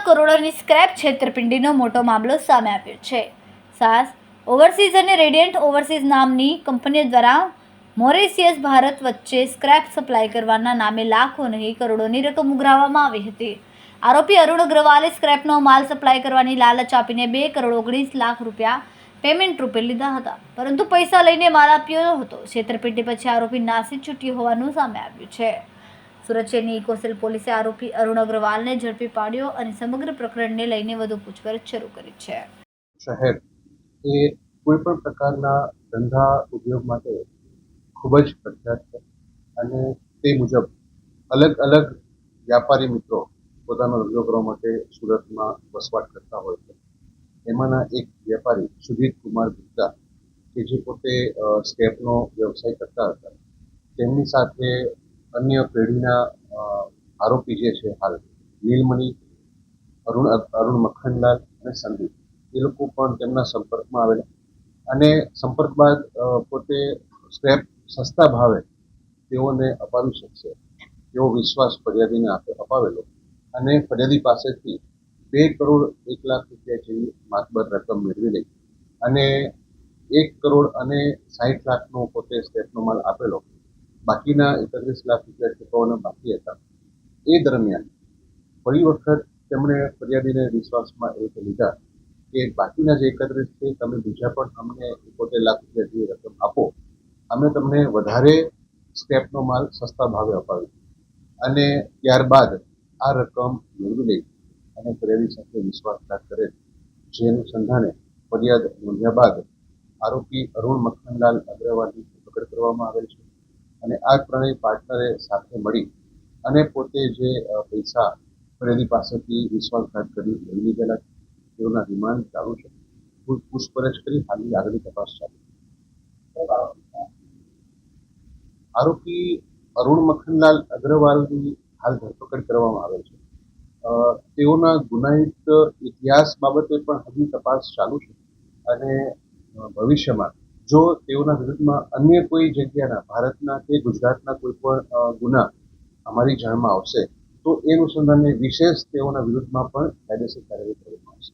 કરોડોની સ્ક્રેપ છેતરપિંડીનો મોટો મામલો સામે આવ્યો છે. સાસ ઓવરસીઝ અને રેડિયન્ટ ઓવરસીઝ નામની કંપનીઓ દ્વારા મોરિશિયસ ભારત વચ્ચે સ્ક્રેપ સપ્લાય કરવાના નામે લાખો નહીં કરોડોની રકમ ઉઘરાવવામાં આવી હતી. આરોપી અરુણ અગ્રવાલે સ્ક્રેપનો માલ સપ્લાય કરવાની લાલચ આપીને 2 કરોડ 19 લાખ રૂપિયા પેમેન્ટ રૂપે લીધા હતા, પરંતુ પૈસા લઈને માલ આપ્યો હતો. છેતરપિંડી પછી આરોપી નાસી છૂટ્યો હોવાનું સામે આવ્યું છે. સુરત શહેરની ઇકોસેલ પોલીસે આરોપી અરુણ અગ્રવાલને ઝડપી પાડ્યો અને સમગ્ર પ્રકરણને લઈને વધુ પૂછપરછ શરૂ કરી છે. શહેર એ કોઈ પણ પ્રકારના ધંધા ઉદ્યોગ માટે ખૂબ જ પ્રખ્યાત છે અને તે મુજબ અલગ અલગ વ્યાપારી મિત્રો પોતાનો ધંધો કરવા માટે સુરતમાં વસવાટ કરતા હોય છે. એમાંના એક વ્યાપારી સુજીત કુમાર ગુપ્તા કે જે પોતે સ્કેપનો વ્યવસાય કરતા હતા, તેમની સાથે અન્ય પેઢીના આરોપી જે છે હાલ નીલમણિ, અરુણ મખનલાલ અને સંદીપ, એ લોકો પણ તેમના સંપર્કમાં આવેલા અને સંપર્ક બાદ પોતે સ્ક્રેપ સસ્તા ભાવે તેઓને અપાવી શકશે એવો વિશ્વાસ ફરિયાદીને અપાવેલો અને ફરિયાદી પાસેથી 2 કરોડ 1 લાખ રૂપિયા જેવી માતબર રકમ મેળવી લઈ અને 1 કરોડ અને 60 લાખનો પોતે સ્ક્રેપનો માલ આપેલો. બાકીના 31 લાખ રૂપિયા ચૂકવવાના બાકી હતા. એ દરમિયાન ફરી વખત તેમણે ફરિયાદીને વિશ્વાસમાં એ લીધા કે બાકીના જે 31 છે તમે બીજા પણ અમને 71 લાખ રૂપિયા જેવી રકમ આપો, અમે તમને વધારે સ્ક્રેપનો માલ સસ્તા ભાવે અપાવી અને ત્યારબાદ આ રકમ મેળવી લઈ અને ફરિયાદી સાથે વિશ્વાસઘાત કરે, જે અનુસંધાને ફરિયાદ નોંધ્યા બાદ આરોપી અરુણ મખનલાલ અગ્રવાલની ધરપકડ કરવામાં આવેલ છે અને આ ત્રણેય પાર્ટનરે સાથે મળી અને પોતે જે પૈસા ફરિયાદી પાસેથી વિશ્વાસઘાત કરી લઈ લીધેલા છે તેઓના રિમાન્ડ ચાલુ છે. પૂછપરછ કરી હાલની આગળની તપાસ ચાલુ છે. આરોપી અરુણ મખનલાલ અગ્રવાલની હાલ ધરપકડ કરવામાં આવે છે. તેઓના ગુનાહિત ઇતિહાસ બાબતે પણ હજી તપાસ ચાલુ છે અને ભવિષ્યમાં જો તેઓના વિરુદ્ધમાં અન્ય કોઈ જગ્યાના ભારતના કે ગુજરાતના કોઈ પણ ગુના અમારી જાણમાં આવશે તો એ અનુસંધાને વિશેષ તેઓના વિરુદ્ધમાં પણ કાયદેસર કાર્યવાહી કરવામાં આવશે.